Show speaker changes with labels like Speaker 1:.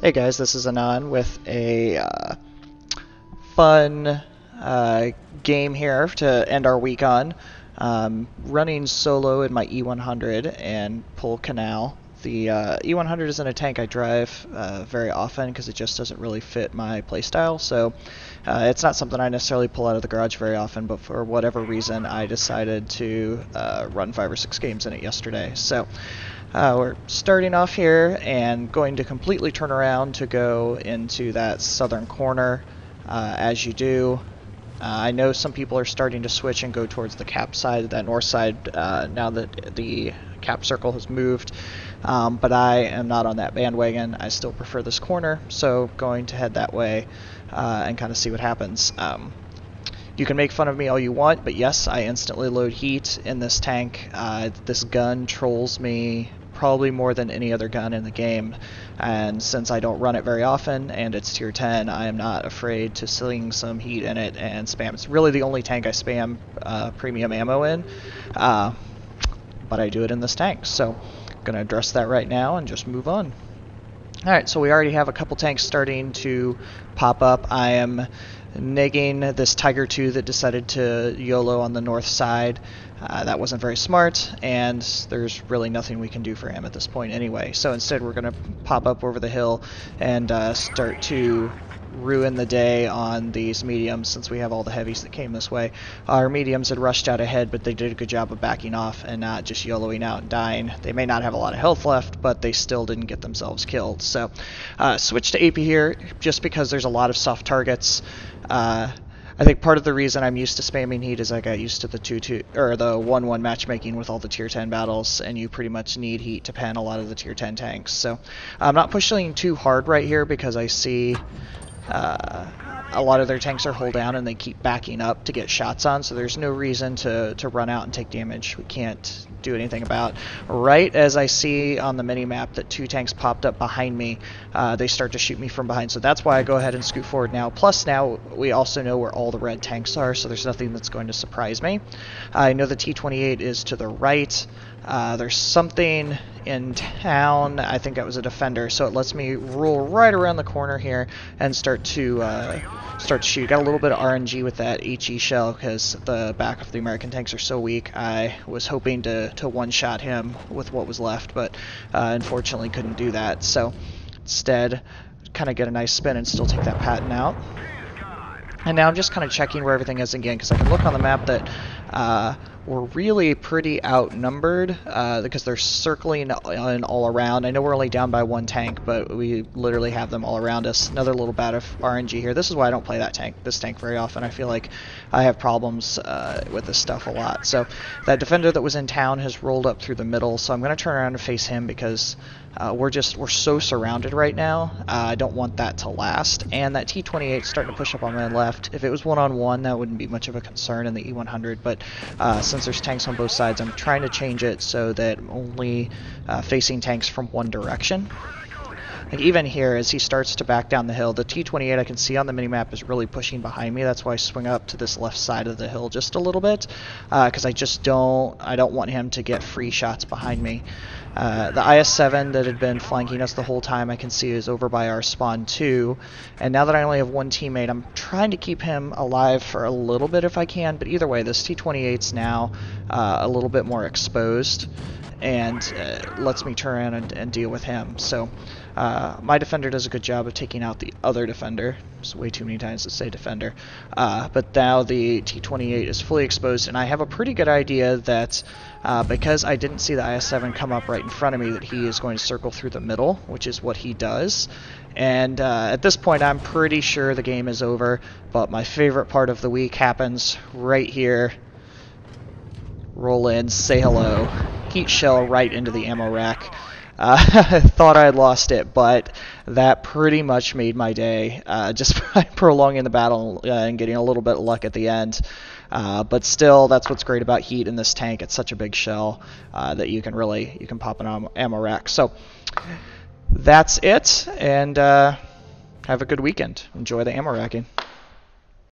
Speaker 1: Hey guys, this is Anon with a fun game here to end our week on. Running solo in my E100 and pull Canal. The E100 isn't a tank I drive very often because it just doesn't really fit my playstyle, so it's not something I necessarily pull out of the garage very often, but for whatever reason I decided to run 5 or 6 games in it yesterday. So we're starting off here and going to completely turn around to go into that southern corner as you do. I know some people are starting to switch and go towards the cap side, that north side, now that the cap circle has moved, but I am not on that bandwagon. I still prefer this corner, so going to head that way and kind of see what happens. You can make fun of me all you want, but yes, I instantly load heat in this tank. This gun trolls me probably more than any other gun in the game, and since I don't run it very often and it's tier 10, I am not afraid to sling some heat in it and spam. It's really the only tank I spam premium ammo in, but I do it in this tank, so I'm going to address that right now and just move on. Alright, so we already have a couple tanks starting to pop up. I am negging this Tiger 2 that decided to YOLO on the north side. That wasn't very smart, and there's really nothing we can do for him at this point anyway. So instead we're going to pop up over the hill and start to ruin the day on these mediums since we have all the heavies that came this way. Our mediums had rushed out ahead, but they did a good job of backing off and not just YOLOing out and dying. They may not have a lot of health left, but they still didn't get themselves killed. So switch to AP here just because there's a lot of soft targets. I think part of the reason I'm used to spamming heat is I got used to the 2-2 or the 1-1 matchmaking with all the tier 10 battles, and you pretty much need heat to pen a lot of the tier 10 tanks. So I'm not pushing too hard right here because I see a lot of their tanks are hull down and they keep backing up to get shots on, so there's no reason to run out and take damage we can't do anything about. Right as I see on the mini-map that 2 tanks popped up behind me, they start to shoot me from behind, so that's why I go ahead and scoot forward now. Plus now we also know where all the red tanks are, so there's nothing that's going to surprise me. I know the T-28 is to the right. There's something in town. I think that was a defender, so it lets me roll right around the corner here and start to shoot. Got a little bit of RNG with that HE shell because the back of the American tanks are so weak. I was hoping to one-shot him with what was left, but unfortunately couldn't do that. So instead, kind of get a nice spin and still take that patent out. And now I'm just kind of checking where everything is again, because I can look on the map that we're really pretty outnumbered because they're circling all around. I know we're only down by 1 tank, but we literally have them all around us. Another little bat of RNG here. This is why I don't play this tank very often. I feel like I have problems with this stuff a lot. So that defender that was in town has rolled up through the middle, so I'm going to turn around and face him because we're so surrounded right now. I don't want that to last. And that T-28 is starting to push up on my left. If it was one-on-one, that wouldn't be much of a concern in the E100, but since there's tanks on both sides, I'm trying to change it so that I'm only facing tanks from one direction. Like even here, as he starts to back down the hill, the T-28 I can see on the minimap is really pushing behind me. That's why I swing up to this left side of the hill just a little bit, because I don't want him to get free shots behind me. The IS-7 that had been flanking us the whole time I can see is over by our spawn 2, and now that I only have 1 teammate, I'm trying to keep him alive for a little bit if I can, but either way, this T-28's now a little bit more exposed and lets me turn around and deal with him. So my defender does a good job of taking out the other defender. It's way too many times to say defender. But now the T-28 is fully exposed, and I have a pretty good idea that because I didn't see the IS-7 come up right in front of me, that he is going to circle through the middle, which is what he does. And at this point, I'm pretty sure the game is over, but my favorite part of the week happens right here. Roll in, say hello, heat shell right into the ammo rack. I thought I had lost it, but that pretty much made my day, just by prolonging the battle and getting a little bit of luck at the end. But still, that's what's great about heat in this tank. It's such a big shell that you can pop an ammo rack. So that's it, and have a good weekend. Enjoy the ammo racking.